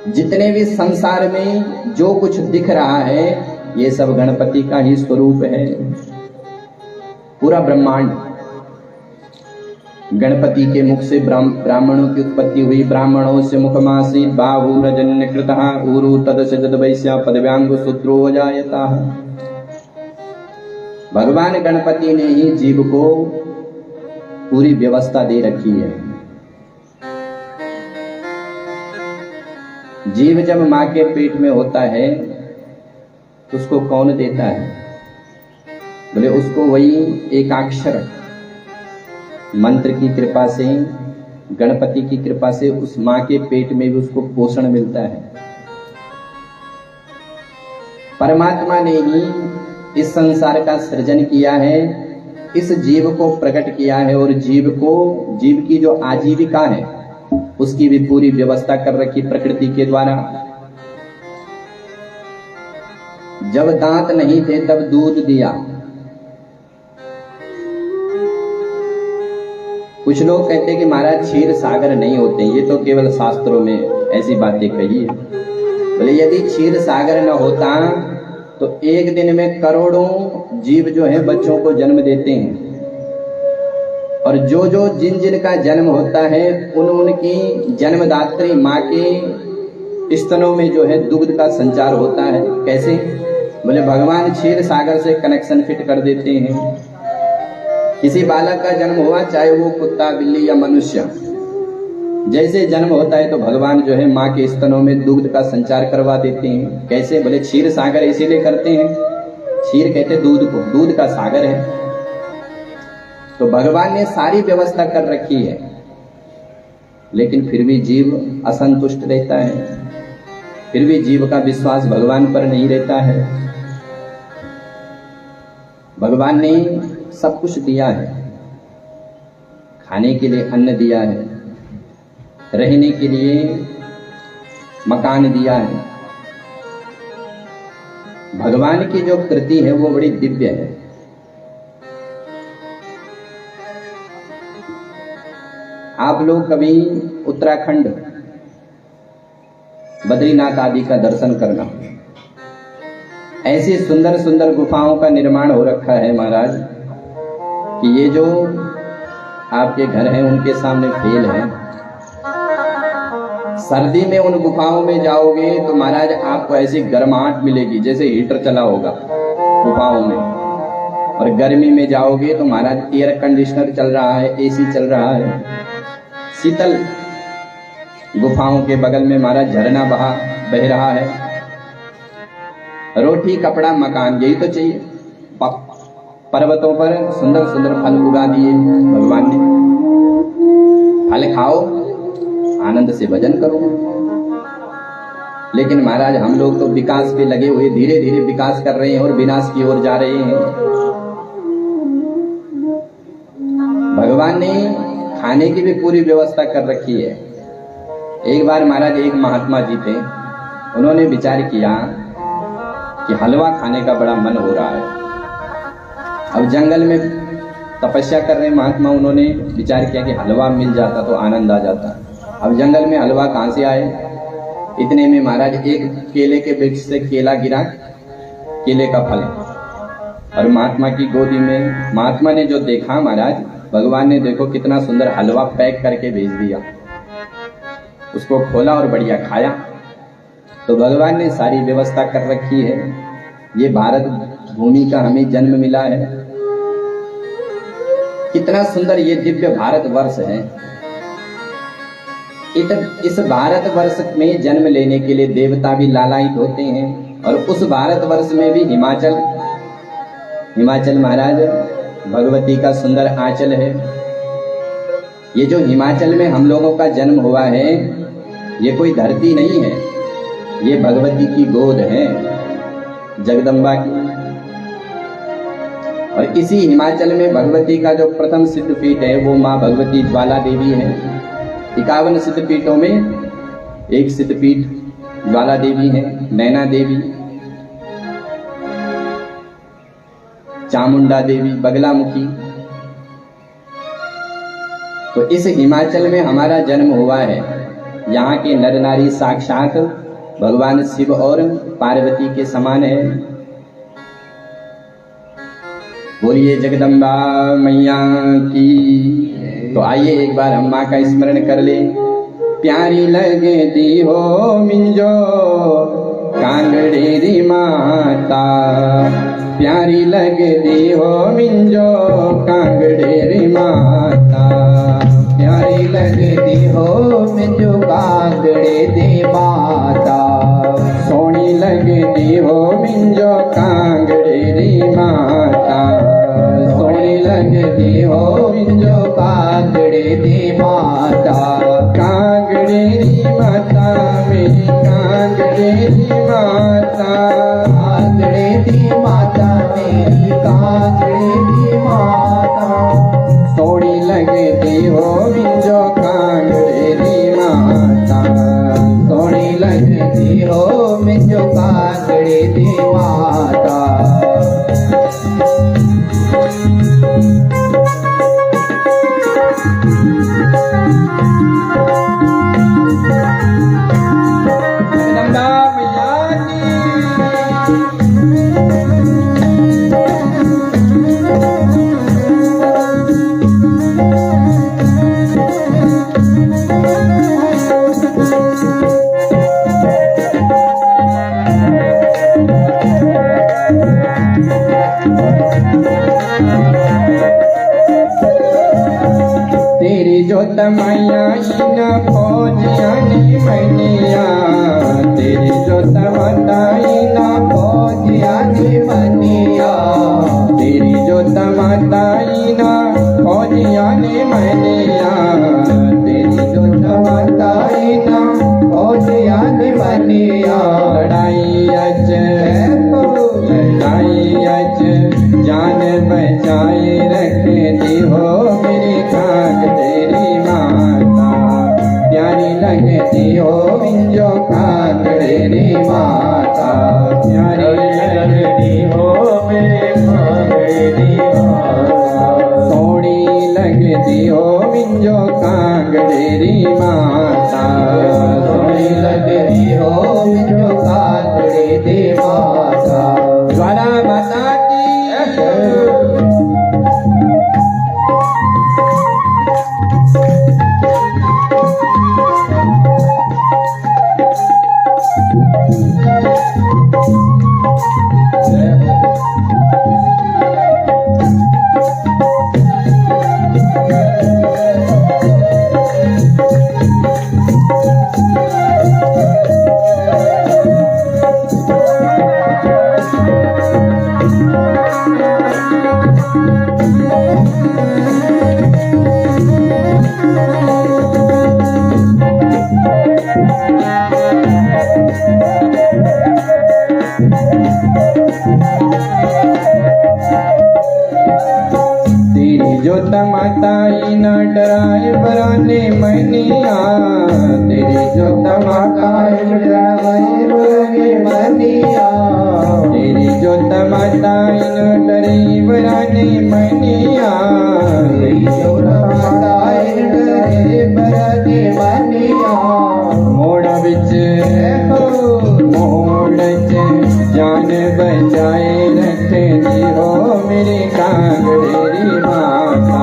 जितने भी संसार में जो कुछ दिख रहा है ये सब गणपति का ही स्वरूप है। पूरा ब्रह्मांड गणपति के मुख से ब्राह्मणों की उत्पत्ति हुई। ब्राह्मणों से मुखमासी बाहुरजन्य कृतः ऊरु तदश जदवैश्या पदव्यांग सूत्रो जायता। भगवान गणपति ने ही जीव को पूरी व्यवस्था दे रखी है। जीव जब मां के पेट में होता है तो उसको कौन देता है? बोले उसको वही एकाक्षर मंत्र की कृपा से, गणपति की कृपा से उस मां के पेट में भी उसको पोषण मिलता है। परमात्मा ने ही इस संसार का सृजन किया है, इस जीव को प्रकट किया है और जीव की जो आजीविका है उसकी भी पूरी व्यवस्था कर रखी प्रकृति के द्वारा। जब दांत नहीं थे तब दूध दिया। कुछ लोग कहते हैं कि महाराज क्षीर सागर नहीं होते, ये तो केवल शास्त्रों में ऐसी बातें कही है। बोले यदि क्षीर सागर न होता तो एक दिन में करोड़ों जीव जो है बच्चों को जन्म देते हैं, और जो जिन का जन्म होता है उनकी जन्मदात्री माँ के स्तनों में जो है दुग्ध का संचार होता है। कैसे? बोले भगवान क्षीर सागर से कनेक्शन फिट कर देते हैं। किसी बालक का जन्म हुआ, चाहे वो कुत्ता बिल्ली या मनुष्य, जैसे जन्म होता है तो भगवान जो है माँ के स्तनों में दुग्ध का संचार करवा देते हैं। कैसे? बोले क्षीर सागर इसीलिए करते हैं, क्षीर कहते दूध को, दूध का सागर है। तो भगवान ने सारी व्यवस्था कर रखी है, लेकिन फिर भी जीव असंतुष्ट रहता है, फिर भी जीव का विश्वास भगवान पर नहीं रहता है। भगवान ने सब कुछ दिया है, खाने के लिए अन्न दिया है, रहने के लिए मकान दिया है। भगवान की जो कृति है वो बड़ी दिव्य है। आप लोग कभी उत्तराखंड बद्रीनाथ आदि का दर्शन करना, ऐसी सुंदर सुंदर गुफाओं का निर्माण हो रखा है महाराज कि ये जो आपके घर हैं उनके सामने फेल है। सर्दी में उन गुफाओं में जाओगे तो महाराज आपको ऐसी गर्माहट मिलेगी जैसे हीटर चला होगा गुफाओं में, और गर्मी में जाओगे तो महाराज एयर कंडीशनर चल रहा है, एसी चल रहा है। शीतल गुफाओं के बगल में महाराज झरना बह रहा है। रोटी कपड़ा मकान, यही तो चाहिए। पर्वतों पर सुंदर सुंदर फल उगा दिए भगवान ने, फल खाओ, आनंद से भजन करो। लेकिन महाराज हम लोग तो विकास पे लगे हुए, धीरे धीरे विकास कर रहे हैं और विनाश की ओर जा रहे हैं। भगवान ने खाने की भी पूरी व्यवस्था कर रखी है। एक बार महाराज एक महात्मा जी थे, उन्होंने विचार किया कि हलवा खाने का बड़ा मन हो रहा है। अब जंगल में तपस्या कर रहे महात्मा, उन्होंने विचार किया कि हलवा मिल जाता तो आनंद आ जाता। अब जंगल में हलवा कहाँ से आए? इतने में महाराज एक केले के वृक्ष से केला गिरा, केले का फल, और महात्मा की गोदी में। महात्मा ने जो देखा महाराज, भगवान ने देखो कितना सुंदर हलवा पैक करके भेज दिया। उसको खोला और बढ़िया खाया। तो भगवान ने सारी व्यवस्था कर रखी है। ये भारत भूमि का हमें जन्म मिला है, कितना सुंदर ये दिव्य भारत वर्ष है। इस भारत वर्ष में जन्म लेने के लिए देवता भी लालायित होते हैं, और उस भारत वर्ष में भी हिमाचल महाराज भगवती का सुंदर आंचल है। ये जो हिमाचल में हम लोगों का जन्म हुआ है, ये कोई धरती नहीं है, ये भगवती की गोद है, जगदम्बा की। और इसी हिमाचल में भगवती का जो प्रथम सिद्धपीठ है वो माँ भगवती ज्वाला देवी है। 51 सिद्धपीठों में एक सिद्धपीठ ज्वाला देवी है, नैना देवी, चामुंडा देवी, बगलामुखी। तो इस हिमाचल में हमारा जन्म हुआ है। यहाँ के नर नारी साक्षात भगवान शिव और पार्वती के समान है। बोलिए जगदम्बा मैया की। तो आइए एक बार हम माँ का स्मरण कर ले। प्यारी लगती हो मिंजो कांगड़ेरी माता, प्यारी लगती हो मिंजो कांगड़ेरी माता, प्यारी लगती हो मिंजो कांगड़ेरी माता, सोनी लगती हो मिंजो कांगड़ेरी माता, सोनी लगती हो मिंजो कांगड़ेरी माता, कांगड़ेरी माता मेरी कांगड़ेरी माता, कांगड़ेरी माता मेरी कांगड़ेरी माता, सोनी लगती हो मिंजो कांगड़ेरी माता, सोनी लगती हो मिंजो कांगड़ेरी माता। जगदम्बा मैया की। तेरी जोत मैया इन फौजिया नी मैनिया, तेरी जोत माता इन फौजिया नी मनिया, तेरी जोत माता इन फौजिया नी मैनिया, तेरी जोत माता इना फौजिया नी मनिया, लड़ाई अच लड़ाई अच जान बचाए रखती हो मेरी कांगड़ेरी माता, प्यारी लगती हो मिंजो कांगड़ेरी माता, प्यारी लगती हो मेरी कांगड़ेरी माता, सोनी लगती हो मिंजो कांगड़ेरी माता, सोनी लगती हो मिंजो कांगड़ेरी माता। ज्वाला माता की। तेरी जोत माता इन डराए बराने मैनिया, तेरी जोत माता इन डराए बराने मैनिया, तेरी जोत माता इन डरे बराने मैनिया, तेरी जोत माता इन डरे बराने मैनिया, मोड़ बिच मोड़ जान बचाए रखती हो मेरी कांगड़ेरी माता,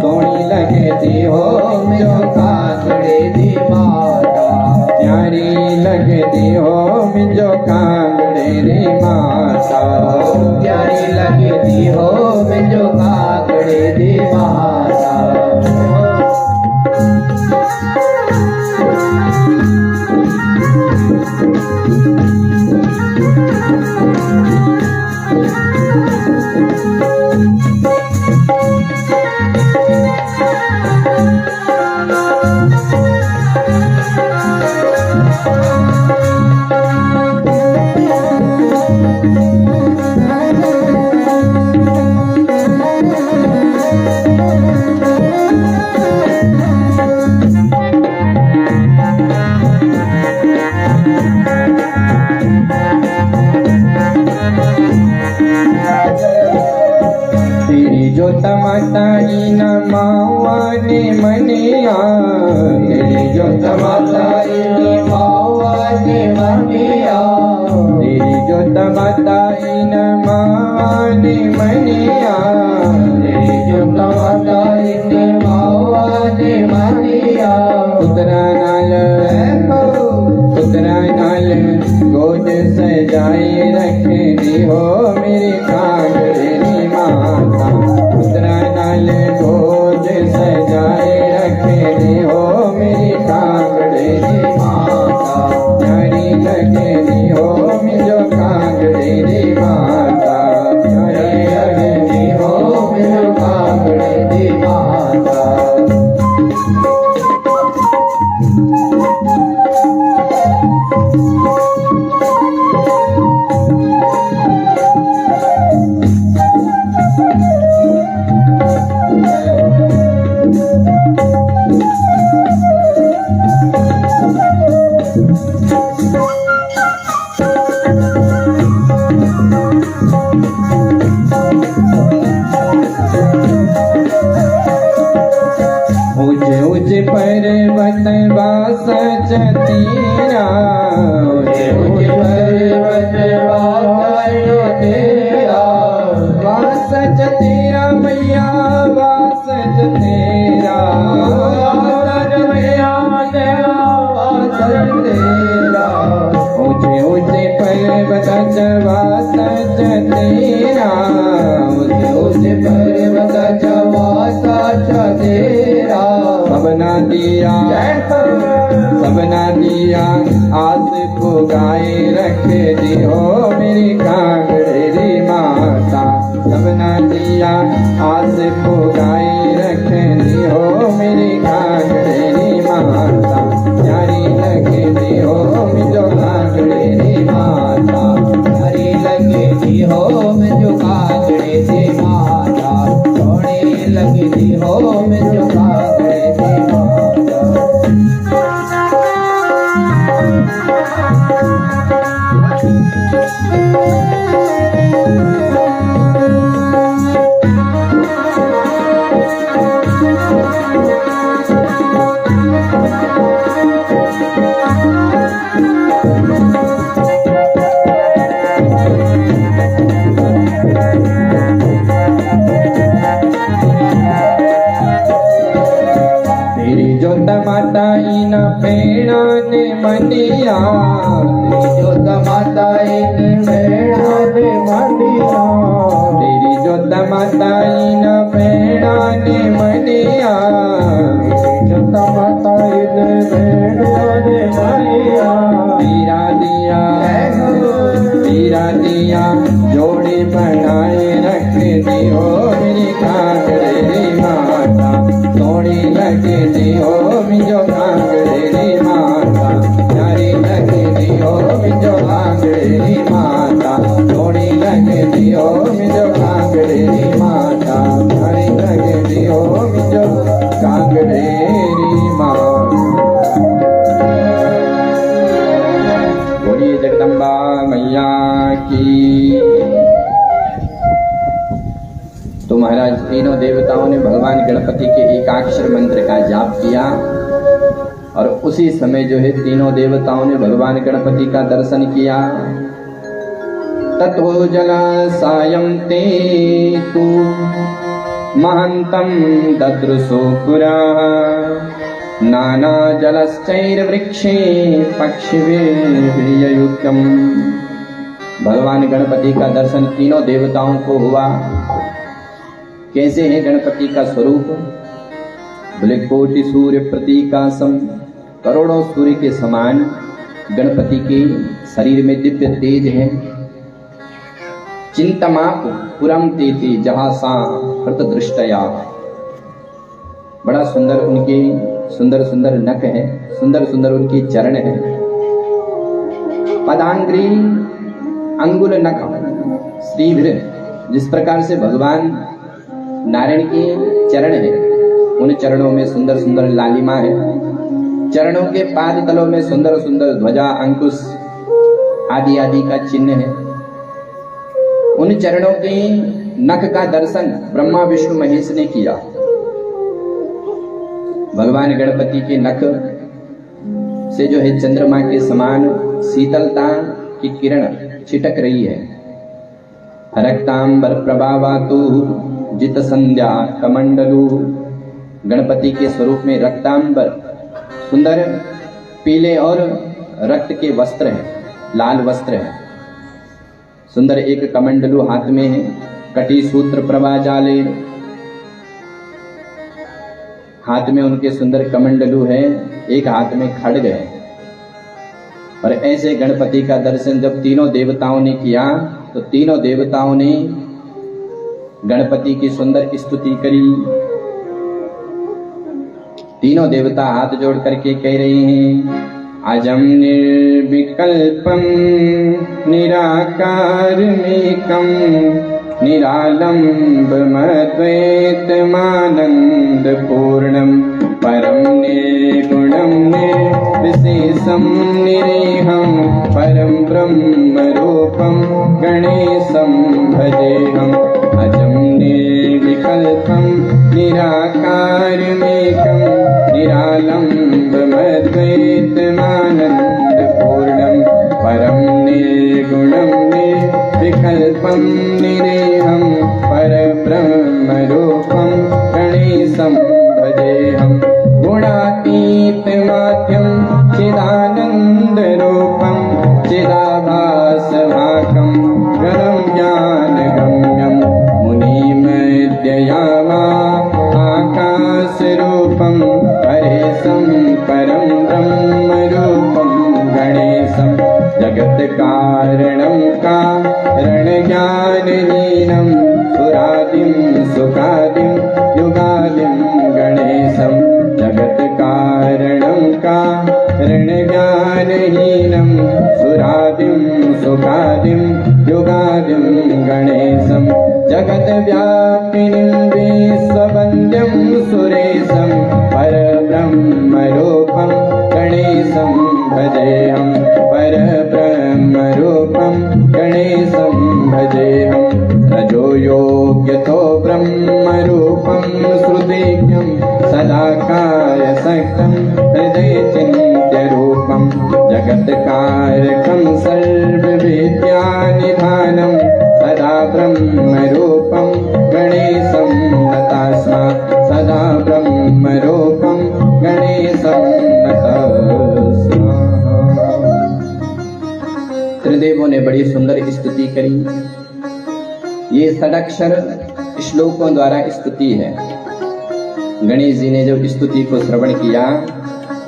सोनी लगती हो मिंजो कांगड़ेरी माता, प्यारी लगती हो मिंजो कांगड़ेरी माता, प्यारी लगती हो मिंजो कांगड़ेरी माता। ऊंचे ऊंचे पर्वत वास तेरा, ऊंचे ऊंचे पर्वत वास तेरा मैया वास तेरा, ऊंचे ऊंचे पर्वत वास तेरा, ऊंचे ऊंचे पर्वत वास तेरा, सबना दिया आस को गाए रख दियो मेरी कांगड़े री माता, सबना दिया आस को गाए रख दियो मेरी कांगड़े री माता, प्यारी लगे दियो मुझो कांगड़े री माता, प्यारी लगे दियो मुझो कांगड़े री माता, सोहनी लगे दियो मुझो कांगड़े री माता। तेरी जोत माता इन पेड़ा ने मनिया, तेरी जोत माता इन पेड़ा ने मनिया, तेरी जोत माता इन पेड़ा ने मनिया, तेरी जोत माता इन पेड़ा ने मनिया, तेरा दिया जोड़ी बनाए रख दियो मेरी कांगड़े री माता, सोहनी लगे दियो मुझो कांगड़े री माता, प्यारी लगे दियो मुझो कांगड़े री माता, सोहनी लगे दियो मुझो कांगड़े री माता, प्यारी लगे दियो मुझो कांगड़े री माता। बोलिए जगदम्बा मैया की। तो महाराज तीनों देवताओं ने भगवान गणपति के एकाक्षर मंत्र का जाप किया और उसी समय जो है तीनों देवताओं ने भगवान गणपति का दर्शन किया। ततो जला सायं ते तु महंतम ददृशो पुरा, नाना जलश्चैर्वृक्षे पक्षिभिर्युक्तम्। भगवान गणपति का दर्शन तीनों देवताओं को हुआ। कैसे है गणपति का स्वरूप? बोले कोटि सूर्य प्रतीकासम, करोड़ों सूर्य के समान गणपति के शरीर में दिव्य तेज है। चिंतमाप पुरम तेति जहाँ सा हृत दृष्टया, बड़ा सुंदर उनके सुंदर सुंदर नख है, सुंदर सुंदर उनके चरण है। पदांग्री अंगुल नख श्रीधर, जिस प्रकार से भगवान नारायण के चरण है, उन चरणों में सुंदर सुंदर लालिमा है। चरणों के पाद तलों में सुंदर सुंदर ध्वजा अंकुश आदि आदि का चिन्ह है। उन चरणों के नख का दर्शन ब्रह्मा विष्णु महेश ने किया। भगवान गणपति के नख से जो है चंद्रमा के समान शीतलता की किरण छिटक रही है। रक्तांबर प्रभावातु जित संध्या कमंडलू, गणपति के स्वरूप में रक्तांबर सुंदर पीले और रक्त के वस्त्र है, लाल वस्त्र है। सुंदर एक कमंडलू हाथ में है। कटी सूत्र प्रभा जाले, हाथ में उनके सुंदर कमंडलू है, एक हाथ में खड्ग है। और ऐसे गणपति का दर्शन जब तीनों देवताओं ने किया तो तीनों देवताओं ने गणपति की सुंदर स्तुति करी। तीनों देवता हाथ जोड़ करके कह रहे हैं, अजम निर्विकल्पम निराकारमेकम निरालंबमद्वैतमानंद पूर्णम परम निर्गुणम निर्विशेषम निरेहम परम ब्रह्म रूपम गणेशम भजेहम। अजम निर्विकल्पम निराकारमेकम निरालंबमद्वैतमानंद पूर्णम परम निर्गुणम निर्विकल्पम निरेहम परब्रह्म रूपम गणेशम भजेहम। गुणातीत माध्यम चिदानंद रूपम चिदाभासभाकम गणम ज्ञान गम्यम मुनिमध्ययामा आकाश रूपम परेशम परम ब्रह्म रूपम गणेशम। जगत कारणम कारण ज्ञानहीनम सुरादिम सुखादिम युगादिम गणेशम। जगत कारणम कारण ज्ञानहीनम सुरादिम सुखादिम युगादिम गणेशम। जगत व्यापिनीं विश्ववन्द्यं सुरेशं परब्रह्म रूपं गणेशं भजेहं। परब्रह्म रूपं गणेशं भजेहं। रजो योग्यतो ब्रह्म रूपं श्रुतेज्ञं सदाकाय सक्तं हृदय चिन्त्य रूपं। जगत्कारकं सर्वविद्यानिधानं सदा ब्रह्म रूपं गणेशं नतास्मा। सदा ब्रह्म रूपं गणेशं नतास्मा। त्रिदेवों ने बड़ी सुंदर स्तुति करी। ये षडक्षर श्लोकों द्वारा स्तुति है। गणेश जी ने जब स्तुति को श्रवण किया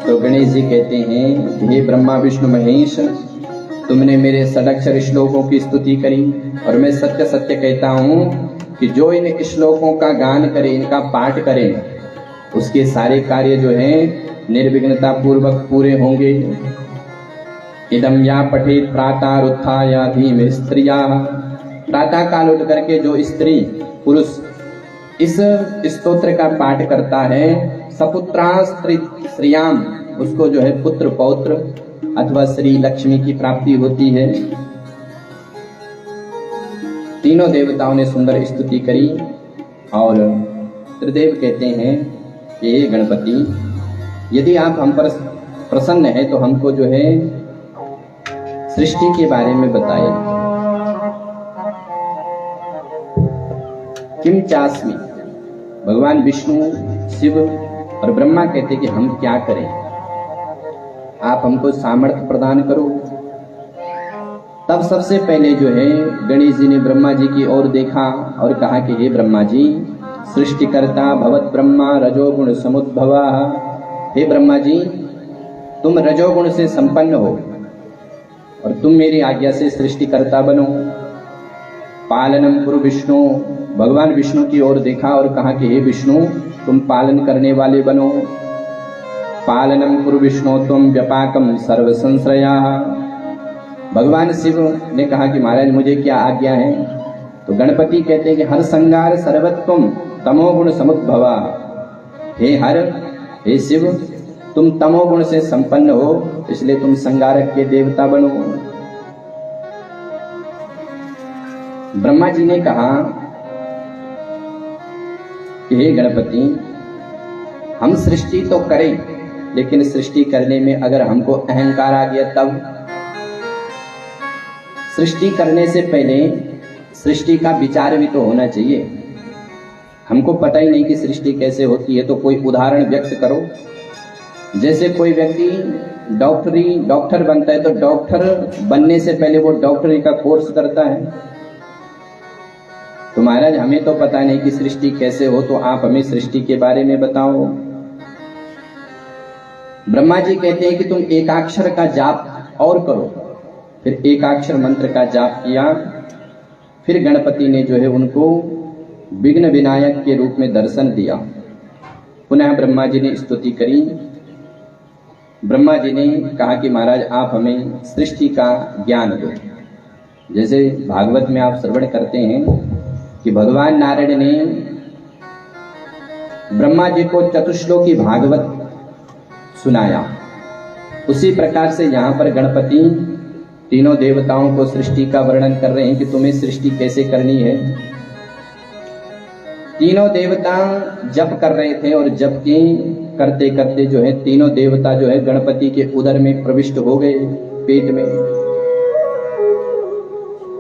तो गणेश जी कहते हैं, हे ब्रह्मा विष्णु महेश, तुमने मेरे षडक्षर श्लोकों की स्तुति करी और मैं सत्य सत्य कहता हूँ कि जो इन श्लोकों का गान करे, इनका पाठ करे, उसके सारे कार्य जो हैं निर्विघ्नता पूर्वक पूरे होंगे। इदम या पठेत प्रातः उत्थाय धीमे स्त्रिया। प्रातः काल उठ करके जो स्त्री पुरुष इस स्तोत्र का पाठ करता है, सपुत्रास्त्रियाम, उसको जो है पुत्र पौत्र अथवा श्री लक्ष्मी की प्राप्ति होती है। तीनों देवताओं ने सुंदर स्तुति करी और त्रिदेव कहते हैं कि हे गणपति, यदि आप हम पर प्रसन्न हैं तो हमको जो है सृष्टि के बारे में बताइए। किम चास्मि, भगवान विष्णु शिव और ब्रह्मा कहते कि हम क्या करें, आप हमको सामर्थ्य प्रदान करो। तब सबसे पहले जो है गणेश जी ने ब्रह्मा जी की ओर देखा और कहा कि हे ब्रह्मा जी, सृष्टिकर्ता भवत ब्रह्मा रजोगुण समुद्भवा। हे ब्रह्मा जी, तुम रजोगुण से संपन्न हो और तुम मेरी आज्ञा से सृष्टिकर्ता बनो। पालनम कुरु विष्णु, भगवान विष्णु की ओर देखा और कहा कि हे विष्णु, तुम पालन करने वाले बनो। पालनम कुरु विष्णु तुम व्यापाकम सर्व संश्रया। भगवान शिव ने कहा कि महाराज मुझे क्या आज्ञा है। तो गणपति कहते हैं कि हर संगार सर्वत्वम तमोगुण समुद्भवा। हे हर, हे शिव, तुम तमोगुण से संपन्न हो, इसलिए तुम संगारक के देवता बनो। ब्रह्मा जी ने कहा कि हे गणपति, हम सृष्टि तो करें, लेकिन सृष्टि करने में अगर हमको अहंकार आ गया तब। सृष्टि करने से पहले सृष्टि का विचार भी तो होना चाहिए। हमको पता ही नहीं कि सृष्टि कैसे होती है, तो कोई उदाहरण व्यक्त करो। जैसे कोई व्यक्ति डॉक्टर बनता है तो डॉक्टर बनने से पहले वो डॉक्टरी का कोर्स करता है। तो महाराज हमें तो पता नहीं कि सृष्टि कैसे हो, तो आप हमें सृष्टि के बारे में बताओ। ब्रह्मा जी कहते हैं कि तुम एकाक्षर का जाप और करो। फिर एकाक्षर मंत्र का जाप किया। फिर गणपति ने जो है उनको विघ्न विनायक के रूप में दर्शन दिया। पुनः ब्रह्मा जी ने स्तुति करी। ब्रह्मा जी ने कहा कि महाराज आप हमें सृष्टि का ज्ञान दो। जैसे भागवत में आप श्रवण करते हैं कि भगवान नारायण ने ब्रह्मा जी को चतुश्लोकी भागवत सुनाया, उसी प्रकार से यहाँ पर गणपति तीनों देवताओं को सृष्टि का वर्णन कर रहे हैं कि तुम्हें सृष्टि कैसे करनी है। तीनों देवता जप कर रहे थे और जप के करते करते जो है तीनों देवता जो है गणपति के उदर में प्रविष्ट हो गए, पेट में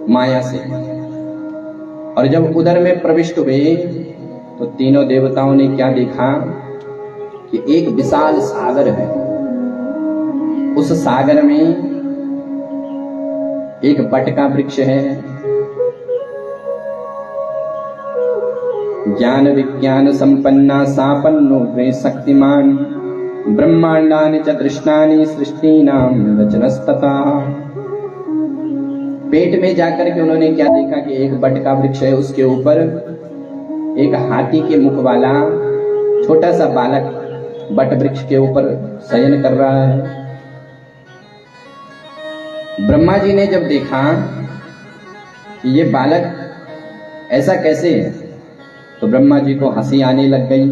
माया से। और जब उदर में प्रविष्ट हुए तो तीनों देवताओं ने क्या देखा कि एक विशाल सागर है। उस सागर में एक बट का वृक्ष है। ज्ञान विज्ञान संपन्ना सापन्नो वे शक्तिमान ब्रह्मांडानि च दृष्टानि सृष्टीनाम रचनस्तथा। पेट में जाकर के उन्होंने क्या देखा कि एक बट का वृक्ष है, उसके ऊपर एक हाथी के मुख वाला छोटा सा बालक बट वृक्ष के ऊपर शयन कर रहा है। ब्रह्मा जी ने जब देखा कि ये बालक ऐसा कैसे है तो ब्रह्मा जी को हंसी आने लग गई।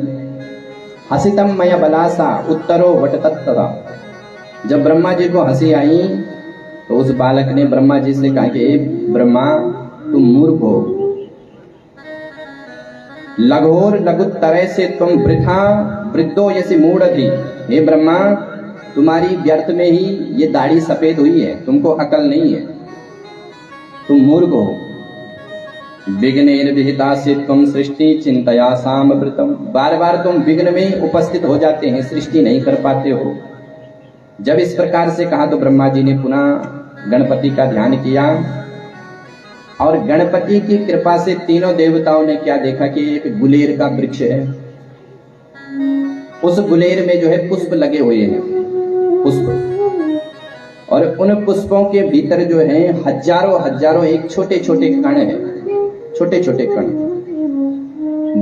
हसितम मया बलासा उत्तरो वटतत्तदा। जब ब्रह्मा जी को हंसी आई तो उस बालक ने ब्रह्मा जी से कहा कि ब्रह्मा तुम मूर्ख हो, लघोर लघुत्तरे से तुम वृथा वृद्धो यसी मूढ़ थी। हे ब्रह्मा तुम्हारी व्यर्थ में ही ये दाढ़ी सफेद हुई है, तुमको अकल नहीं है, तुम मूर्ख हो। विघ्नेन विहिता से तुम सृष्टि चिंतया सामवृतम। बार बार तुम विघ्न में उपस्थित हो जाते हैं, सृष्टि नहीं कर पाते हो। जब इस प्रकार से कहा तो ब्रह्मा जी ने पुनः गणपति का ध्यान किया और गणपति की कृपा से तीनों देवताओं ने क्या देखा कि एक गुलेर का वृक्ष है। उस गुलेर में जो है पुष्प लगे हुए हैं, पुष्प, और उन पुष्पों के भीतर जो है हजारों हजारों एक छोटे छोटे कण है, छोटे छोटे कण।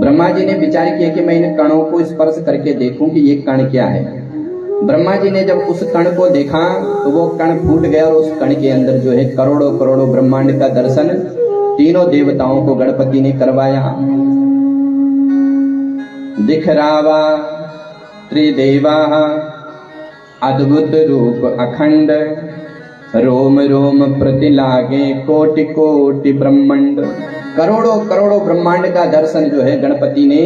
ब्रह्मा जी ने विचार किया कि मैं इन कणों को स्पर्श करके देखूं कि ये कण क्या है। ब्रह्मा जी ने जब उस कण को देखा तो वो कण फूट गया और उस कण के अंदर जो है करोड़ों करोड़ों ब्रह्मांड का दर्शन तीनों देवताओं को गणपति ने करवाया। दिखरावा त्रिदेवा अद्भुत रूप अखंड रोम रोम प्रतिलागे कोटि कोटि ब्रह्मांड। करोड़ों करोड़ों ब्रह्मांड का दर्शन जो है गणपति ने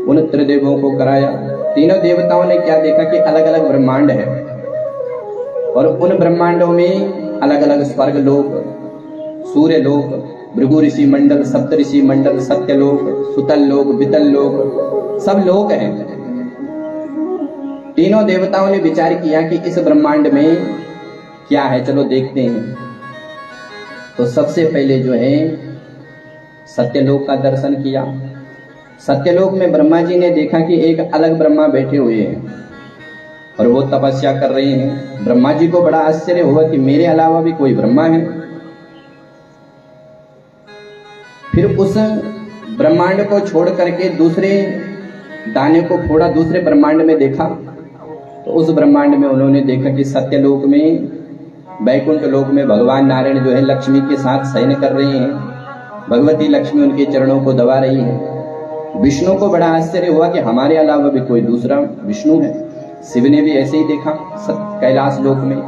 उन त्रिदेवों को कराया। तीनों देवताओं ने क्या देखा कि अलग अलग ब्रह्मांड है और उन ब्रह्मांडों में अलग अलग स्वर्ग लोक, सूर्य लोक, भृगु ऋषि मंडल, सप्त ऋषि मंडल, सत्यलोक, सुतल लोक, वितल लोक, सब लोक हैं। तीनों देवताओं ने विचार किया कि इस ब्रह्मांड में क्या है, चलो देखते हैं। तो सबसे पहले जो है सत्यलोक का दर्शन किया। सत्यलोक में ब्रह्मा जी ने देखा कि एक अलग ब्रह्मा बैठे हुए हैं और वो तपस्या कर रहे हैं। ब्रह्मा जी को बड़ा आश्चर्य हुआ कि मेरे अलावा भी कोई ब्रह्मा है। फिर उस ब्रह्मांड को छोड़ करके दूसरे दाने को फोड़ा, दूसरे ब्रह्मांड में देखा तो उस ब्रह्मांड में उन्होंने देखा कि सत्यलोक में, वैकुंठ लोक में भगवान नारायण जो है लक्ष्मी के साथ शयन कर रहे हैं। भगवती लक्ष्मी उनके चरणों को दबा रही है। विष्णु को बड़ा आश्चर्य हुआ कि हमारे अलावा भी कोई दूसरा विष्णु है। शिव ने भी ऐसे ही देखा कैलाश लोक में।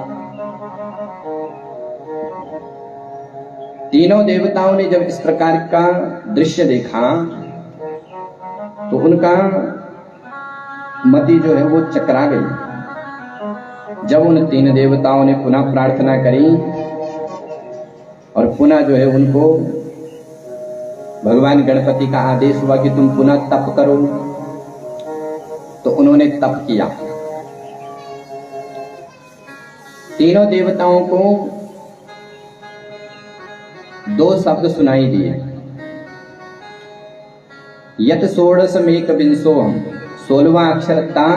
तीनों देवताओं ने जब इस प्रकार का दृश्य देखा तो उनका मति जो है वो चकरा गई। जब उन तीन देवताओं ने पुनः प्रार्थना करी और पुनः जो है उनको भगवान गणपति का आदेश हुआ कि तुम पुनः तप करो, तो उन्होंने तप किया। तीनों देवताओं को दो शब्द सुनाई दिए। यत षोडशमेक विंशोहम, 16वां अक्षर ता,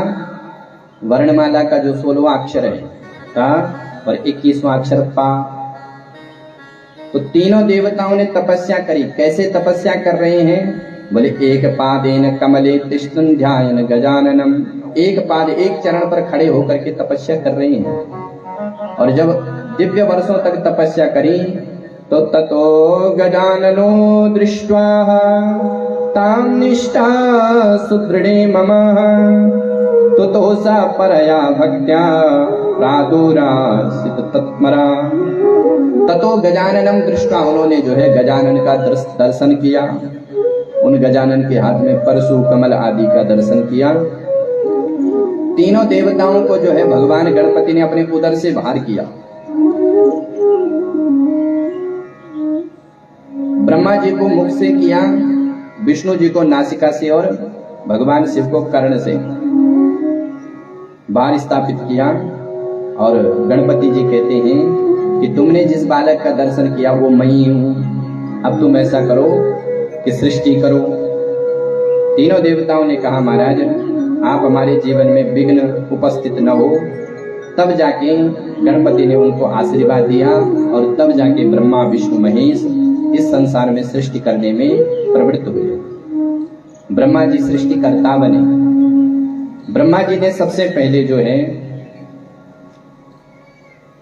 वर्णमाला का जो 16वां अक्षर है ता, और 21वां अक्षर पा। तो तीनों देवताओं ने तपस्या करी। कैसे तपस्या कर रहे हैं बोले एक पादेन कमले तिष्ठन् ध्यायन् गजाननम, एक पाद एक चरण पर खड़े होकर के तपस्या कर रहे हैं। और जब दिव्य वर्षों तक तपस्या करी तो ततो गजाननो दृष्ट्वा तां निष्ठा सुदृढ़े मम तुतोषा परया भक्त्या प्रादुरासित तत्मरा। ततो गजाननम दृष्ट्वा, उन्होंने जो है गजानन का दर्शन किया, उन गजानन के हाथ में परशु कमल आदि का दर्शन किया। तीनों देवताओं को जो है भगवान गणपति ने अपने उदर से बाहर किया। ब्रह्मा जी को मुख से किया, विष्णु जी को नासिका से और भगवान शिव को कर्ण से बाहर स्थापित किया। और गणपति जी कहते हैं कि तुमने जिस बालक का दर्शन किया वो मैं ही हूं, अब तुम ऐसा करो कि सृष्टि करो। तीनों देवताओं ने कहा महाराज आप हमारे जीवन में विघ्न उपस्थित न हो। तब जाके गणपति ने उनको आशीर्वाद दिया और तब जाके ब्रह्मा विष्णु महेश इस संसार में सृष्टि करने में प्रवृत्त हुए। ब्रह्मा जी सृष्टिकर्ता बने। ब्रह्मा जी ने सबसे पहले जो है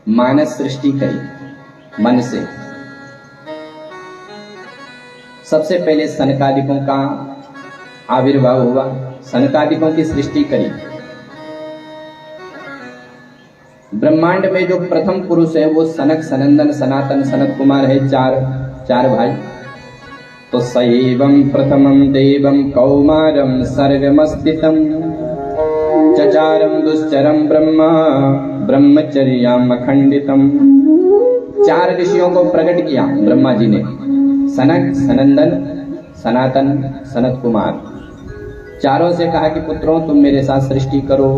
मानस सृष्टि करी, मन से। सबसे पहले सनकादिकों का आविर्भाव हुआ, सनकादिकों की सृष्टि करी। ब्रह्मांड में जो प्रथम पुरुष है वो सनक, सनंदन, सनातन, सनत कुमार है, चार भाई। तो सैवं प्रथमं देवं कौमारं सर्वमस्तितं चचारं दुश्चरं ब्रह्मा ब्रह्मचर्याम् अखंडितम्। चार ऋषियों को प्रकट किया ब्रह्मा जी ने, सनक, सनंदन, सनातन, सनत कुमार। चारों से कहा कि पुत्रों तुम मेरे साथ सृष्टि करो।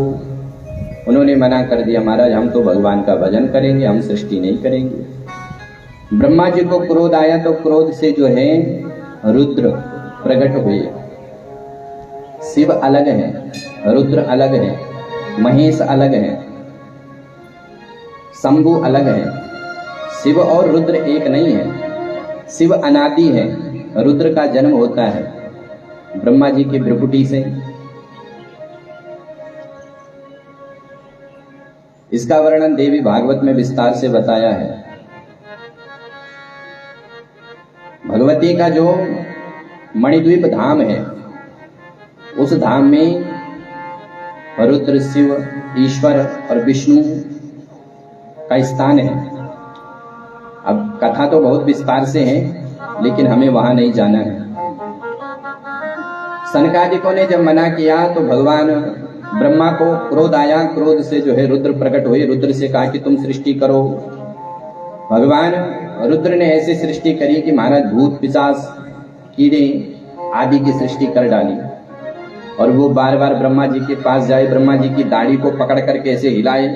उन्होंने मना कर दिया, महाराज हम तो भगवान का भजन करेंगे, हम सृष्टि नहीं करेंगे। ब्रह्मा जी को क्रोध आया तो क्रोध से जो है रुद्र प्रकट हुए। शिव अलग है, रुद्र अलग है, महेश अलग है, शंभु अलग है। शिव और रुद्र एक नहीं है। शिव अनादि है, रुद्र का जन्म होता है ब्रह्मा जी की भ्रुकुटी से। इसका वर्णन देवी भागवत में विस्तार से बताया है। भगवती का जो मणिद्वीप धाम है उस धाम में रुद्र, शिव, ईश्वर और विष्णु का स्थान है। अब कथा तो बहुत विस्तार से है लेकिन हमें वहां नहीं जाना है। सनकादिकों ने जब मना किया तो भगवान ब्रह्मा को क्रोध आया। क्रोध से जो है रुद्र प्रकट हुए। रुद्र से कहा कि तुम सृष्टि करो। भगवान रुद्र ने ऐसी सृष्टि करी कि महाराज भूत, पिशाच, कीड़े आदि की सृष्टि कर डाली। और वो बार बार ब्रह्मा जी के पास जाए, ब्रह्मा जी की दाढ़ी को पकड़ करके ऐसे हिलाए,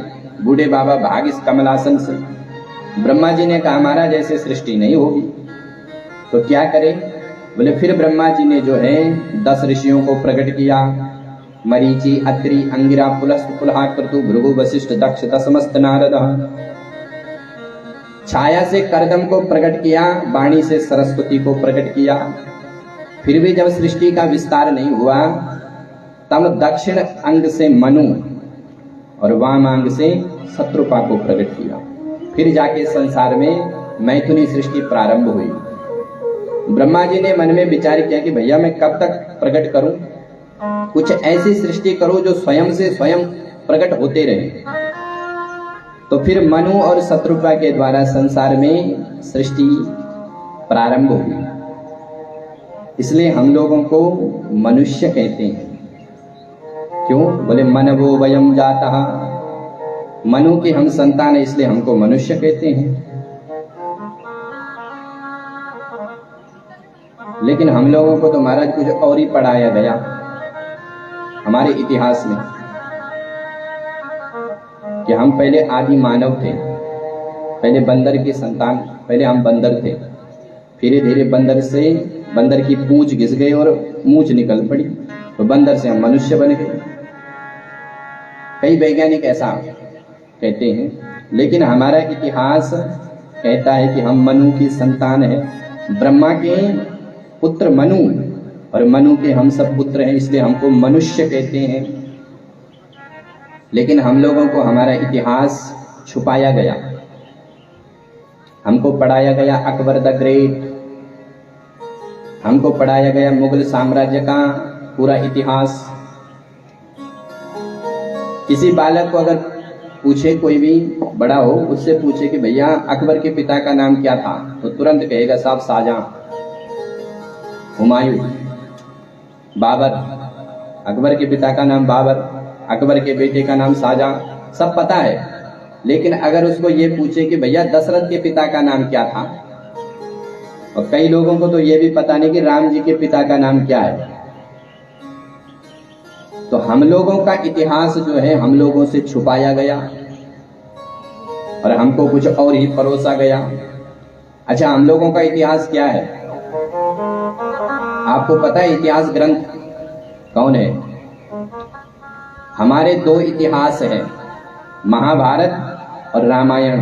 बूढ़े बाबा भाग इस कमलासन से। ब्रह्मा जी ने कहा महाराज ऐसे सृष्टि नहीं होगी। तो क्या करें? बोले फिर ब्रह्मा जी ने जो है 10 ऋषियों को प्रकट किया। मरीचि, अत्रि, अंगिरा, पुलस्त्य, पुलहा, क्रतु, भृगु, वशिष्ठ, दक्ष, दशमस्त, नारद। छाया से करदम को प्रकट किया, वाणी से सरस्वती को प्रकट किया। फिर भी जब सृष्टि का विस्तार नहीं हुआ तब दक्षिण अंग से मनु और वाम अंग से शत्रुपा को प्रकट किया। फिर जाके संसार में मैथुनी सृष्टि प्रारंभ हुई। ब्रह्मा जी ने मन में विचार किया कि भैया मैं कब तक प्रकट करूं, कुछ ऐसी सृष्टि करो जो स्वयं से स्वयं प्रकट होते रहे। तो फिर मनु और शत्रुपा के द्वारा संसार में सृष्टि प्रारंभ हुई। इसलिए हम लोगों को मनुष्य कहते हैं। क्यों? बोले मनवो वयम जातः, मनु की हम संतान है इसलिए हमको मनुष्य कहते हैं। लेकिन हम लोगों को तो महाराज कुछ और ही पढ़ाया गया हमारे इतिहास में कि हम पहले आदि मानव थे, पहले बंदर की संतान, पहले हम बंदर थे। धीरे धीरे बंदर की पूंछ घिस गई और मूंछ निकल पड़ी, तो बंदर से हम मनुष्य बन गए। कई वैज्ञानिक ऐसा कहते हैं, लेकिन हमारा इतिहास कहता है कि हम मनु की संतान है। ब्रह्मा के पुत्र मनु और मनु के हम सब पुत्र हैं, इसलिए हमको मनुष्य कहते हैं। लेकिन हम लोगों को हमारा इतिहास छुपाया गया, हमको पढ़ाया गया अकबर द ग्रेट, हमको पढ़ाया गया मुगल साम्राज्य का पूरा इतिहास। किसी बालक को अगर पूछे, कोई भी बड़ा हो, उससे पूछे कि भैया अकबर के पिता का नाम क्या था, तो तुरंत कहेगा साहब शाहजहां, हुमायूं, बाबर। अकबर के पिता का नाम बाबर, अकबर के बेटे का नाम शाहजहां, सब पता है। लेकिन अगर उसको ये पूछे कि भैया दशरथ के पिता का नाम क्या था, और कई लोगों को तो ये भी पता नहीं कि राम जी के पिता का नाम क्या है। तो हम लोगों का इतिहास जो है हम लोगों से छुपाया गया और हमको कुछ और ही परोसा गया। अच्छा, हम लोगों का इतिहास क्या है? आपको पता है इतिहास ग्रंथ कौन है? हमारे दो इतिहास हैं, महाभारत और रामायण,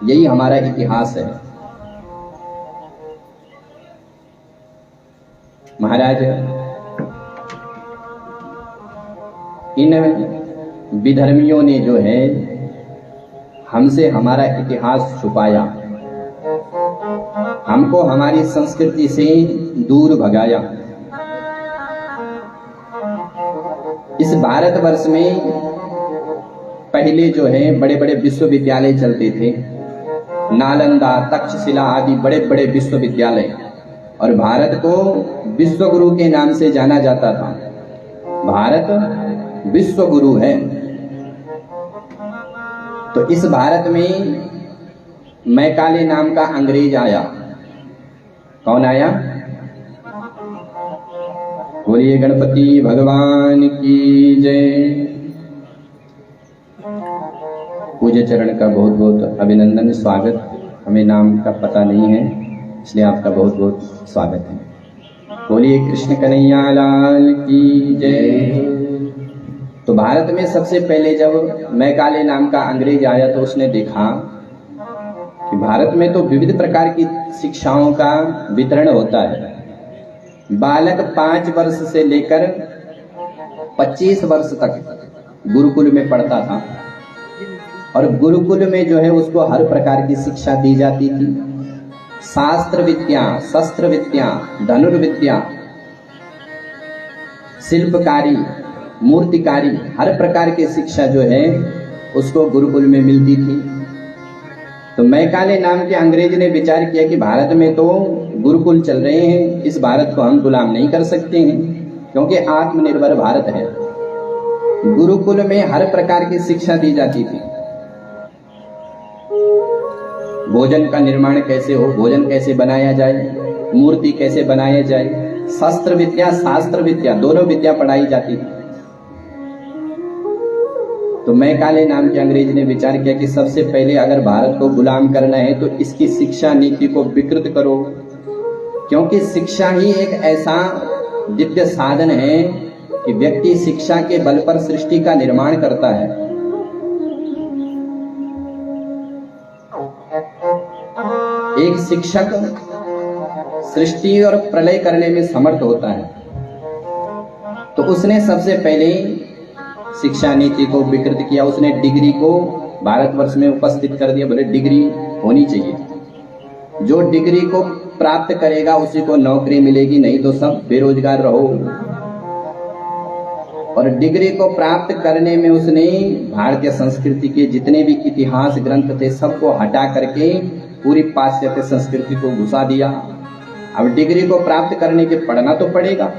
यही हमारा इतिहास है। महाराज, इन विधर्मियों ने जो है हमसे हमारा इतिहास छुपाया, हमको हमारी संस्कृति से दूर भगाया। इस भारतवर्ष में पहले जो है बड़े बड़े विश्वविद्यालय चलते थे, नालंदा, तक्षशिला आदि बड़े बड़े विश्वविद्यालय, और भारत को विश्वगुरु के नाम से जाना जाता था। भारत विश्व गुरु है। तो इस भारत में मैकाले नाम का अंग्रेज आया। कौन आया? बोलिए गणपति भगवान की जय। पूज्य चरण का बहुत बहुत अभिनंदन, स्वागत। हमें नाम का पता नहीं है, इसलिए आपका बहुत बहुत स्वागत है। बोलिए कृष्ण कन्हैया लाल की जय। तो भारत में सबसे पहले जब मैकाले नाम का अंग्रेज आया तो उसने देखा कि भारत में तो विविध प्रकार की शिक्षाओं का वितरण होता है। बालक 5 वर्ष से लेकर 25 वर्ष तक गुरुकुल में पढ़ता था, और गुरुकुल में जो है उसको हर प्रकार की शिक्षा दी जाती थी। शास्त्र विद्या, शस्त्र विद्या, धनुर्विद्या, शिल्पकारी, मूर्तिकारी, हर प्रकार की शिक्षा जो है उसको गुरुकुल में मिलती थी। तो मैकाले नाम के अंग्रेज ने विचार किया कि भारत में तो गुरुकुल चल रहे हैं, इस भारत को हम गुलाम नहीं कर सकते हैं, क्योंकि आत्मनिर्भर भारत है। गुरुकुल में हर प्रकार की शिक्षा दी जाती थी। भोजन का निर्माण कैसे हो, भोजन कैसे बनाया जाए, मूर्ति कैसे बनाया जाए, शस्त्र विद्या, शास्त्र विद्या, दोनों विद्या पढ़ाई जाती थी। तो मैकाले नाम के अंग्रेज ने विचार किया कि सबसे पहले अगर भारत को गुलाम करना है तो इसकी शिक्षा नीति को विकृत करो, क्योंकि शिक्षा ही एक ऐसा दिव्य साधन है कि व्यक्ति शिक्षा के बल पर सृष्टि का निर्माण करता है। एक शिक्षक सृष्टि और प्रलय करने में समर्थ होता है। तो उसने सबसे पहले शिक्षा नीति को विकृत किया। उसने डिग्री को भारतवर्ष में उपस्थित कर दिया। बोले डिग्री होनी चाहिए, जो डिग्री को प्राप्त करेगा उसी को नौकरी मिलेगी, नहीं तो सब बेरोजगार रहो। और डिग्री को प्राप्त करने में उसने भारतीय संस्कृति के जितने भी इतिहास ग्रंथ थे सबको हटा करके पूरी पाश्चात्य संस्कृति को घुसा दिया। अब डिग्री को प्राप्त करने के पढ़ना तो पड़ेगा,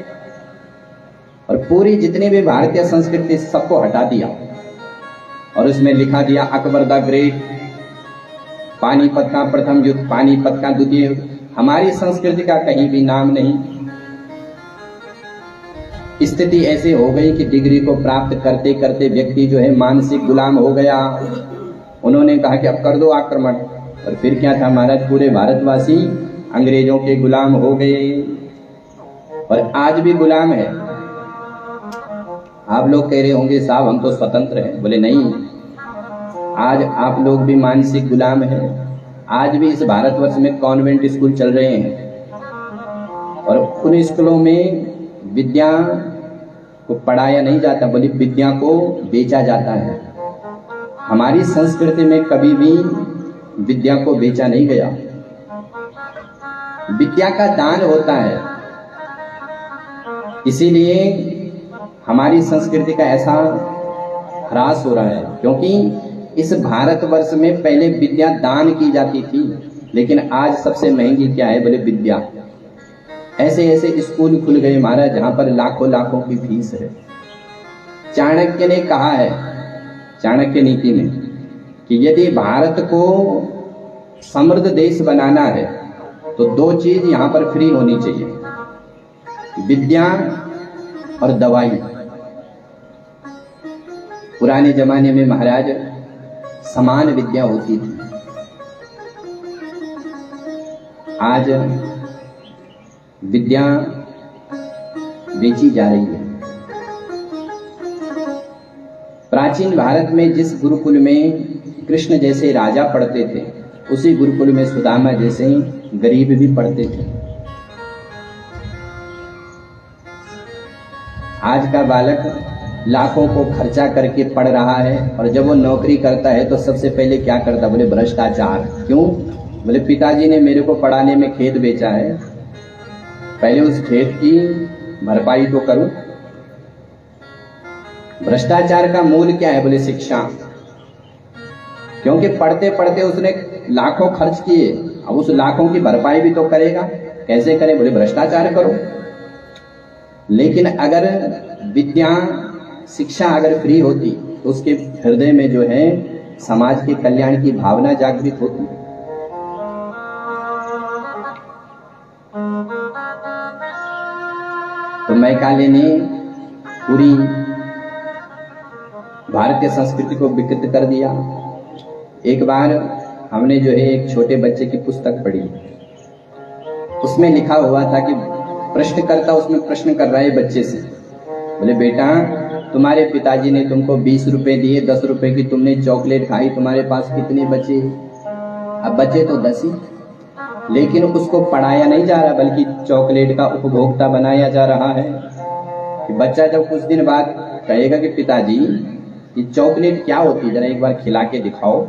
और पूरी जितनी भी भारतीय संस्कृति सबको हटा दिया और उसमें लिखा दिया अकबर द ग्रेट, पानीपत का प्रथम युद्ध, पानीपत का द्वितीय युद्ध। हमारी संस्कृति का कहीं भी नाम नहीं। स्थिति ऐसी हो गई कि डिग्री को प्राप्त करते करते व्यक्ति जो है मानसिक गुलाम हो गया। उन्होंने कहा कि अब कर दो आक्रमण, और फिर क्या था महाराज, पूरे भारतवासी अंग्रेजों के गुलाम हो गए, और आज भी गुलाम है। आप लोग कह रहे होंगे साहब हम तो स्वतंत्र हैं, बोले नहीं, आज आप लोग भी मानसिक गुलाम हैं। आज भी इस भारतवर्ष में कॉन्वेंट स्कूल चल रहे हैं, और उन स्कूलों में विद्या को पढ़ाया नहीं जाता, बल्कि विद्या को बेचा जाता है। हमारी संस्कृति में कभी भी विद्या को बेचा नहीं गया। विद्या का दान होता है, इसीलिए हमारी संस्कृति का ऐसा ह्रास हो रहा है, क्योंकि इस भारतवर्ष में पहले विद्या दान की जाती थी, लेकिन आज सबसे महंगी क्या है, बोले विद्या। ऐसे ऐसे स्कूल खुल गए महाराज, जहां पर लाखों लाखों की फीस है। चाणक्य ने कहा है, चाणक्य नीति में, कि यदि भारत को समृद्ध देश बनाना है तो दो चीज यहां पर फ्री होनी चाहिए, विद्या और दवाई। पुराने जमाने में महाराज समान विद्या होती थी, आज विद्या बेची जा रही है। प्राचीन भारत में जिस गुरुकुल में कृष्ण जैसे राजा पढ़ते थे, उसी गुरुकुल में सुदामा जैसे गरीब भी पढ़ते थे। आज का बालक लाखों को खर्चा करके पढ़ रहा है, और जब वो नौकरी करता है तो सबसे पहले क्या करता, बोले भ्रष्टाचार। क्यों? बोले पिताजी ने मेरे को पढ़ाने में खेत बेचा है, पहले उस खेत की भरपाई तो करूं। भ्रष्टाचार का मूल क्या है, बोले शिक्षा। क्योंकि पढ़ते पढ़ते उसने लाखों खर्च किए, अब उस लाखों की भरपाई भी तो करेगा, कैसे करे, बोले भ्रष्टाचार करो। लेकिन अगर विद्या शिक्षा अगर फ्री होती तो उसके हृदय में जो है समाज के कल्याण की भावना जागृत होती। तो मैकाले ने पूरी भारतीय संस्कृति को विकृत कर दिया। एक बार हमने जो है एक छोटे बच्चे की पुस्तक पढ़ी, उसमें लिखा हुआ था कि प्रश्नकर्ता उसमें प्रश्न कर रहा है बच्चे से, बोले बेटा तुम्हारे पिताजी ने तुमको 20 रुपए दिए, 10 रुपए की तुमने चॉकलेट खाई, तुम्हारे पास कितने बचे? अब बचे तो 10 ही, लेकिन उसको पढ़ाया नहीं जा रहा, बल्कि चॉकलेट का उपभोक्ता बनाया जा रहा है। कि बच्चा जब कुछ दिन बाद कहेगा कि पिताजी ये चॉकलेट क्या होती है, जरा एक बार खिला के दिखाओ,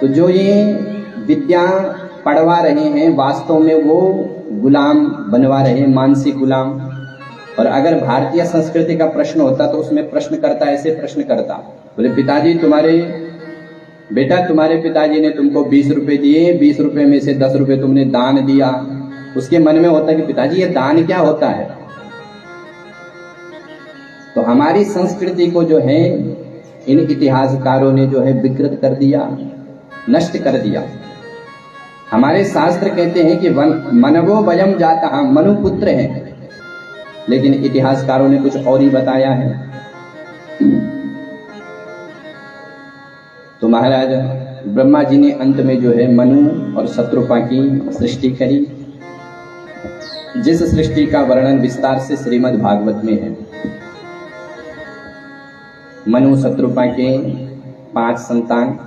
तो जो ये विद्या पढ़वा रहे हैं वास्तव में वो गुलाम बनवा रहे हैं, मानसिक गुलाम। और अगर भारतीय संस्कृति का प्रश्न होता तो उसमें प्रश्न करता ऐसे प्रश्न करता, बोले पिताजी तुम्हारे पिताजी ने तुमको 20 रुपए दिए, 20 रुपए में से 10 रुपए तुमने दान दिया। उसके मन में होता है कि पिताजी ये दान क्या होता है। तो हमारी संस्कृति को जो है इन इतिहासकारों ने जो है विकृत कर दिया, नष्ट कर दिया। हमारे शास्त्र कहते हैं कि मनवो वयम जाता, हम मनु पुत्र हैं, लेकिन इतिहासकारों ने कुछ और ही बताया है। तो महाराज ब्रह्मा जी ने अंत में जो है मनु और शत्रुपा की सृष्टि करी, जिस सृष्टि का वर्णन विस्तार से श्रीमद् भागवत में है। मनु शत्रुपा के 5 संतान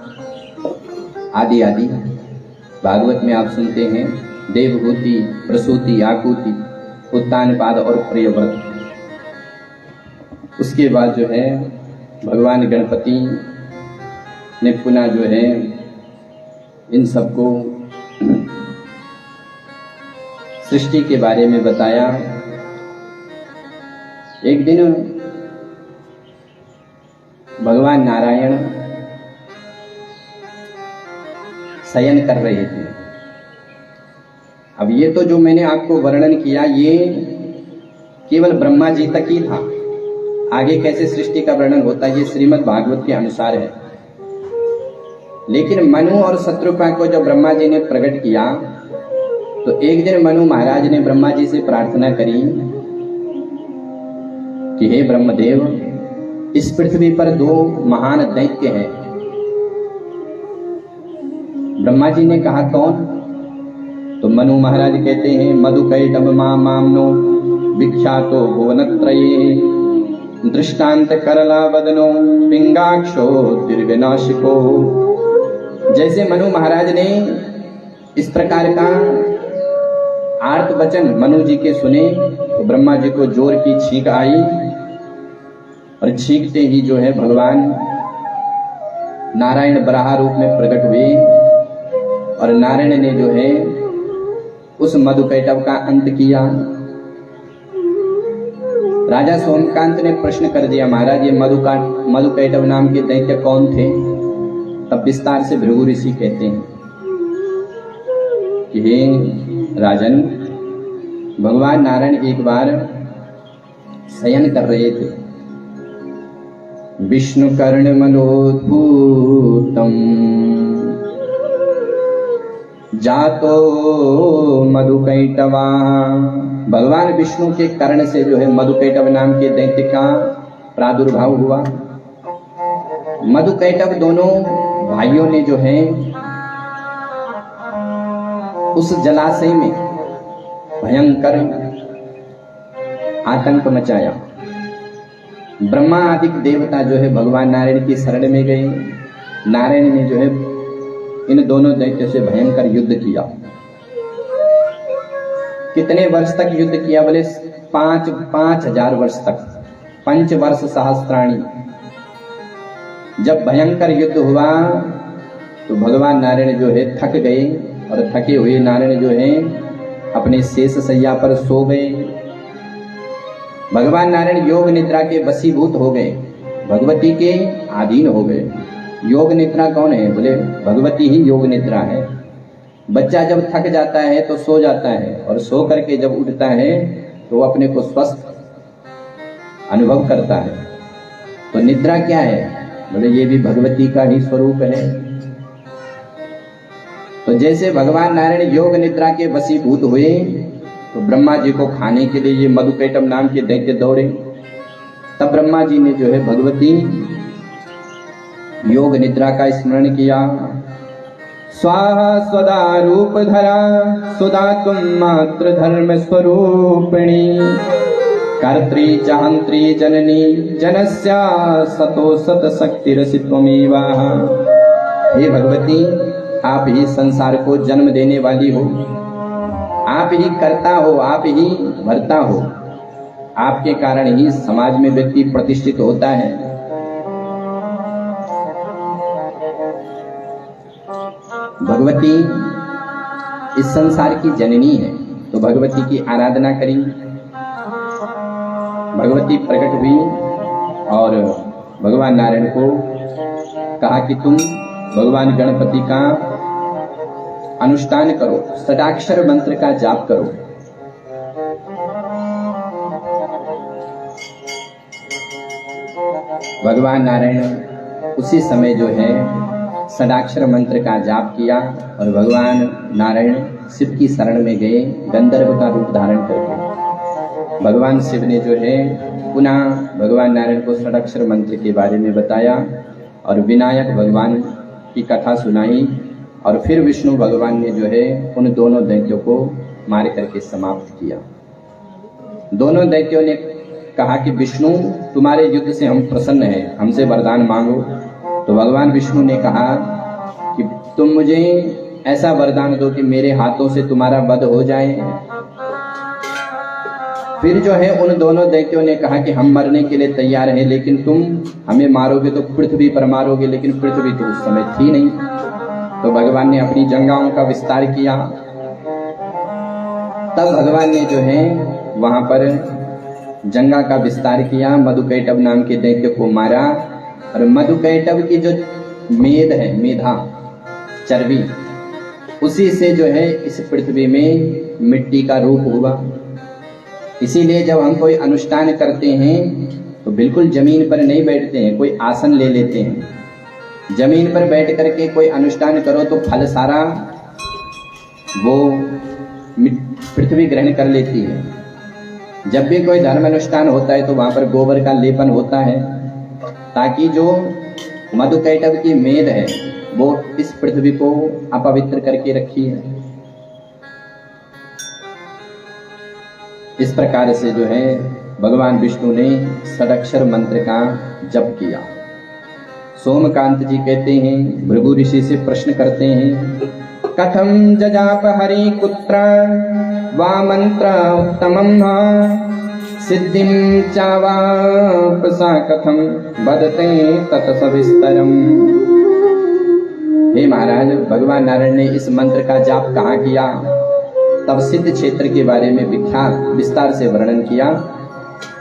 आदि आदि भागवत में आप सुनते हैं, देवहूति, प्रसूति, आकुति, उत्तानपाद और प्रियव्रत। उसके बाद जो है भगवान गणपति ने पुनः जो है इन सबको सृष्टि के बारे में बताया। एक दिन भगवान नारायण शयन कर रहे थे। अब ये तो जो मैंने आपको वर्णन किया ये केवल ब्रह्मा जी तक ही था, आगे कैसे सृष्टि का वर्णन होता है ये श्रीमद् भागवत के अनुसार है। लेकिन मनु और शत्रुपा को जब ब्रह्मा जी ने प्रकट किया तो एक दिन मनु महाराज ने ब्रह्मा जी से प्रार्थना करी कि हे ब्रह्मदेव, इस पृथ्वी पर 2 महान दैत्य हैं। ब्रह्मा जी ने कहा कौन? तो मनु महाराज कहते हैं मधुकैटभ मामनो विख्यातो भुवनत्रये दृष्टांत करला वदनो पिंगाक्षो दीर्घनाशिको। जैसे मनु महाराज ने इस प्रकार का आर्त वचन मनु जी के सुने तो ब्रह्मा जी को जोर की छींक आई और छींकते ही जो है भगवान नारायण बराह रूप में प्रकट हुए और नारायण ने जो है उस मधुकैटभ का अंत किया। राजा सोमकांत ने प्रश्न कर दिया, महाराज ये मधुकैटभ नाम के दैत्य कौन थे? तब विस्तार से भृगु ऋषि कहते हैं कि हे राजन, भगवान नारायण एक बार शयन कर रहे थे। विष्णु कर्ण मनोद्भूतम जातो मधुकैटवा। भगवान विष्णु के कर्ण से जो है मधुकैटभ नाम के दैत्य का प्रादुर्भाव हुआ। मधुकैटभ दोनों भाइयों ने जो है उस जलाशय में भयंकर आतंक मचाया। ब्रह्मा आदि देवता जो है भगवान नारायण की शरण में गए। नारायण ने जो है इन दोनों दैत्यों से भयंकर युद्ध किया। कितने वर्ष तक युद्ध किया? बोले 5,000 वर्ष तक। 5 वर्ष सहस्त्राणी। जब भयंकर युद्ध हुआ तो भगवान नारायण जो है थक गए और थके हुए नारायण जो है अपने शेष शैया पर सो गए। भगवान नारायण योग निद्रा के वशीभूत हो गए, भगवती के अधीन हो गए। योग निद्रा कौन है? बोले भगवती ही योग निद्रा है। बच्चा जब थक जाता है तो सो जाता है और सो करके जब उठता है तो वो अपने को स्वस्थ अनुभव करता है। तो निद्रा क्या है? बोले ये भी भगवती का ही स्वरूप है। तो जैसे भगवान नारायण योग निद्रा के वशीभूत हुए तो ब्रह्मा जी को खाने के लिए ये मधुकैटभ नाम के दैत्य दौड़े। तब ब्रह्मा जी ने जो है भगवती योग निद्रा का स्मरण किया। स्वाहा स्वदा रूप धरा सुधा तुम मात्र धर्म स्वरूपिणी कर्त्री चाहंत्री जननी जनस्या सतो सत शक्ति रसी त्वमेवा। हे भगवती, आप ही संसार को जन्म देने वाली हो, आप ही करता हो, आप ही भरता हो। आपके कारण ही समाज में व्यक्ति प्रतिष्ठित होता है। भगवती इस संसार की जननी है तो भगवती की आराधना करी। भगवती प्रकट हुई और भगवान नारायण को कहा कि तुम भगवान गणपति का अनुष्ठान करो, षडाक्षर मंत्र का जाप करो। भगवान नारायण उसी समय जो है षडाक्षर मंत्र का जाप किया और भगवान नारायण शिव की शरण में गए, गंधर्व का रूप धारण करके। भगवान शिव ने जो है पुनः भगवान नारायण को षडाक्षर मंत्र के बारे में बताया और विनायक भगवान की कथा सुनाई। और फिर विष्णु भगवान ने जो है उन दोनों दैत्यों को मार करके समाप्त किया। दोनों दैत्यों ने कहा कि विष्णु, तुम्हारे युद्ध से हम प्रसन्न हैं, हमसे वरदान मांगो। तो भगवान विष्णु ने कहा कि तुम मुझे ऐसा वरदान दो कि मेरे हाथों से तुम्हारा वध हो जाए। फिर जो है उन दोनों दैत्यों ने कहा कि हम मरने के लिए तैयार हैं, लेकिन तुम हमें मारोगे तो पृथ्वी पर मारोगे, लेकिन पृथ्वी तो उस समय थी नहीं। तो भगवान ने अपनी जंगाओं का विस्तार किया। तब भगवान ने जो है वहां पर जंगा का विस्तार किया, मधुकैटभ नाम के दैत्य को मारा। और मधुकैटभ की जो मेद है, मेधा चर्बी, उसी से जो है इस पृथ्वी में मिट्टी का रूप हुआ। इसीलिए जब हम कोई अनुष्ठान करते हैं तो बिल्कुल जमीन पर नहीं बैठते हैं, कोई आसन ले लेते हैं। जमीन पर बैठ करके कोई अनुष्ठान करो तो फल सारा वो पृथ्वी ग्रहण कर लेती है। जब भी कोई धर्म अनुष्ठान होता है तो वहां पर गोबर का लेपन होता है, ताकि जो मधुकैटभ की मेद है वो इस पृथ्वी को अपवित्र करके रखी है। इस प्रकार से जो है भगवान विष्णु ने षडाक्षर मंत्र का जप किया। सोमकांत जी कहते हैं, भृगु ऋषि से प्रश्न करते हैं कथम जजाप हरि कुत्र वा मंत्र उत्तमं सिद्धिं चावापसा कथम बदते तत सविस्तरम। हे महाराज, भगवान नारायण ने इस मंत्र का जाप कहाँ किया, तब सिद्ध क्षेत्र के बारे में विस्तार से वर्णन किया।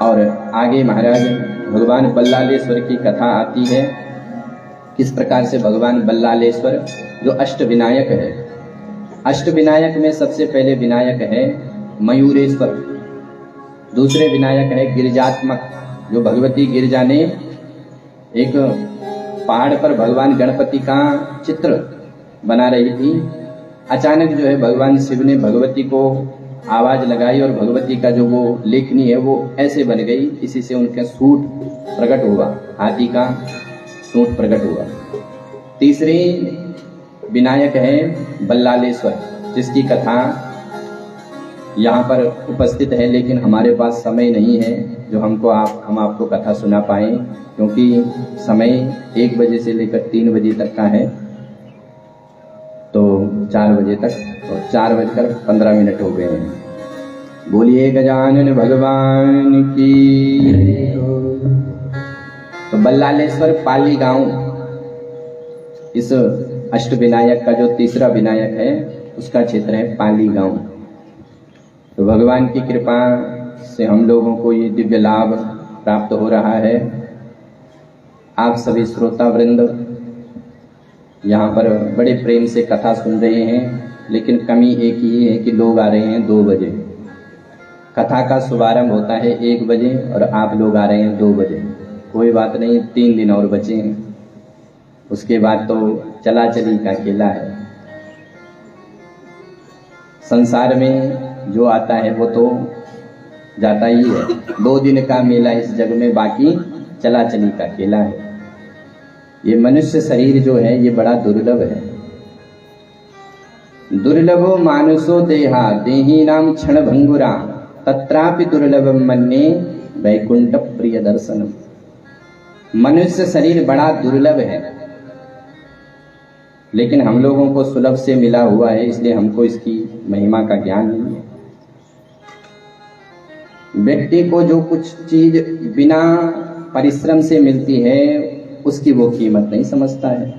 और आगे महाराज भगवान बल्लालेश्वर की कथा आती है, किस प्रकार से भगवान बल्लालेश्वर जो अष्ट विनायक है, अष्ट विनायक में सबसे पहले विनायक है मयूरेश्वर, दूसरे विनायक है गिरिजात्मक, जो भगवती गिरिजा ने एक पहाड़ पर भगवान गणपति का चित्र बना रही थी। अचानक जो है भगवान शिव ने भगवती को आवाज लगाई और भगवती का जो वो लेखनी है वो ऐसे बन गई, इसी से उनका सूट प्रकट हुआ, हाथी का सूट प्रकट हुआ। तीसरी विनायक है बल्लालेश्वर, जिसकी कथा यहाँ पर उपस्थित है, लेकिन हमारे पास समय नहीं है जो हम आपको कथा सुना पाएं, क्योंकि समय 1 बजे से लेकर 3 बजे तक का है, तो 4 बजे तक, और 4:15 हो गए हैं। बोलिए गजानन भगवान की। तो बल्लालेश्वर पाली गांव, इस अष्ट विनायक का जो तीसरा विनायक है उसका क्षेत्र है पाली गांव। तो भगवान की कृपा से हम लोगों को ये दिव्य लाभ प्राप्त हो रहा है। आप सभी श्रोता वृंद यहाँ पर बड़े प्रेम से कथा सुन रहे हैं, लेकिन कमी एक ही है कि लोग आ रहे हैं 2 बजे। कथा का शुभारंभ होता है 1 बजे और आप लोग आ रहे हैं 2 बजे। कोई बात नहीं, 3 दिन और बचे हैं, उसके बाद तो चला चली का खेला है। संसार में जो आता है वो तो जाता ही है, 2 दिन का मेला इस जग में, बाकी चला चली का खेला है। ये मनुष्य शरीर जो है ये बड़ा दुर्लभ है। दुर्लभो मानुषो देहा देही नाम क्षण भंगुरा तत्रापि दुर्लभम मन्ये वैकुंठ प्रिय दर्शनम। मनुष्य शरीर बड़ा दुर्लभ है, लेकिन हम लोगों को सुलभ से मिला हुआ है, इसलिए हमको इसकी महिमा का ज्ञान नहीं है। व्यक्ति को जो कुछ चीज बिना परिश्रम से मिलती है उसकी वो कीमत नहीं समझता है।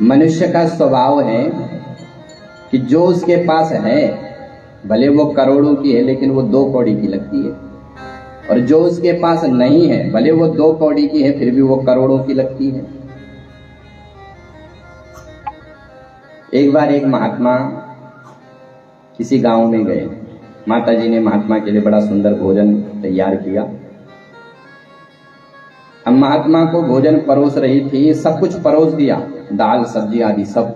मनुष्य का स्वभाव है कि जो उसके पास है भले वो करोड़ों की है, लेकिन वो 2 कौड़ी की लगती है, और जो उसके पास नहीं है भले वो 2 कौड़ी की है फिर भी वो करोड़ों की लगती है। एक बार एक महात्मा किसी गांव में गए, माता जी ने महात्मा के लिए बड़ा सुंदर भोजन तैयार किया। अब महात्मा को भोजन परोस रही थी, सब कुछ परोस दिया, दाल सब्जी आदि सब,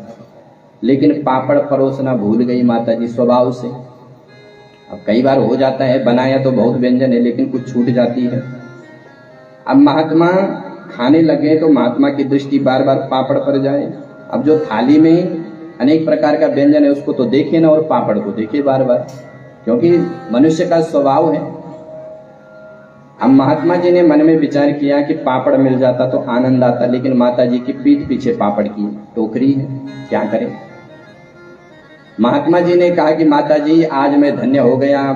लेकिन पापड़ परोसना भूल गई माता जी स्वभाव से। अब कई बार हो जाता है, बनाया तो बहुत व्यंजन है लेकिन कुछ छूट जाती है। अब महात्मा खाने लगे तो महात्मा की दृष्टि बार बार पापड़ पर जाए। अब जो थाली में अनेक प्रकार का व्यंजन है उसको तो देखे ना, और पापड़ को देखे बार बार, क्योंकि मनुष्य का स्वभाव है। अब महात्मा जी ने मन में विचार किया कि पापड़ मिल जाता तो आनंद आता, लेकिन माता जी की पीठ पीछे पापड़ की टोकरी है, क्या करें। महात्मा जी ने कहा कि माता जी आज मैं धन्य हो गया।